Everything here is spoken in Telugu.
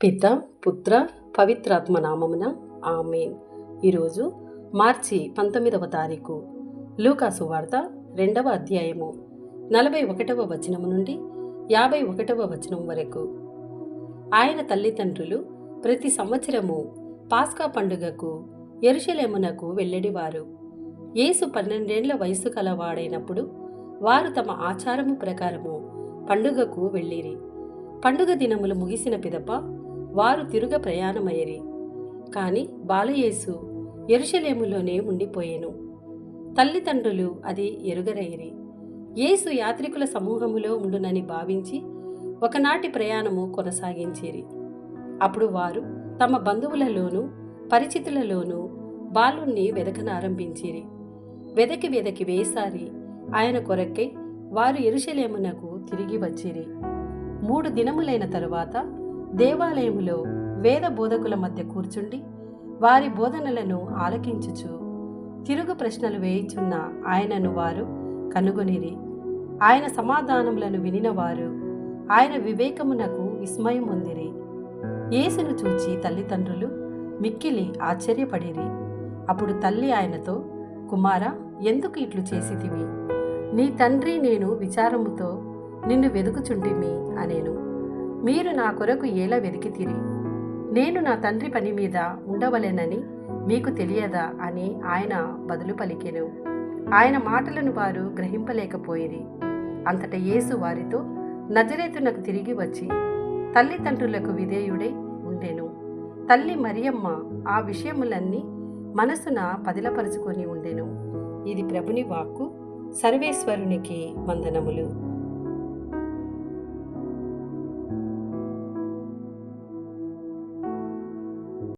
పిత పుత్ర పవిత్రాత్మ నామమున ఆమేన్. ఈరోజు మార్చి 19వ తారీఖు. లూకా సువార్త 2వ అధ్యాయము 41వ వచనము నుండి 51వ వచనం వరకు. ఆయన తల్లిదండ్రులు ప్రతి సంవత్సరము పాస్కా పండుగకు యెరూషలేమునకు వెళ్ళేడివారు. యేసు 12 ఏళ్ల వయసు కలవాడైనప్పుడు వారు తమ ఆచారము ప్రకారము పండుగకు వెళ్ళిరి. పండుగ దినములు ముగిసిన పిదప వారు తిరుగ ప్రయాణమయ్యిరి. కాని బాలయేసు యెరూషలేములోనే ఉండిపోయెను. తల్లిదండ్రులు అది ఎరుగరైరి. యేసు యాత్రికుల సమూహములో ఉండునని భావించి ఒకనాటి ప్రయాణము కొనసాగించిరి. అప్పుడు వారు తమ బంధువులలోనూ పరిచితులలోనూ బాలుణ్ణి వెదకనారంభించిరి. వెదకి వేసారి ఆయన కొరకై వారు యెరూషలేమునకు తిరిగి వచ్చిరి. 3 దినములైన తరువాత దేవాలయములో వేద బోధకుల మధ్య కూర్చుండి వారి బోధనలను ఆలకించుచు తిరుగు ప్రశ్నలు వేయుచున్న ఆయనను వారు కనుగొనిరి. ఆయన సమాధానములను వినినవారు ఆయన వివేకమునకు విస్మయం పొందిరి. యేసును చూచి తల్లిదండ్రులు మిక్కిలి ఆశ్చర్యపడిరి. అప్పుడు తల్లి ఆయనతో, కుమారా, ఎందుకు ఇట్లు చేసితివి? నీ తండ్రి నేను విచారముతో నిన్ను వెదుకుచుంటిమి అనేను. మీరు నా కొరకు ఎలా వెదికితిరి? నేను నా తండ్రి పని మీద ఉండవలెనని మీకు తెలియదా అని ఆయన బదులు పలికెను. ఆయన మాటలను వారు గ్రహింపలేకపోయిరి. అంతటా యేసు వారితో నజరేతునకు తిరిగి వచ్చి తల్లిదండ్రులకు విధేయుడై ఉండెను. తల్లి మరియమ్మ ఆ విషయములన్నీ మనసున పదిలపరుచుకొని ఉండెను. ఇది ప్రభుని వాక్కు. సర్వేశ్వరునికి వందనములు.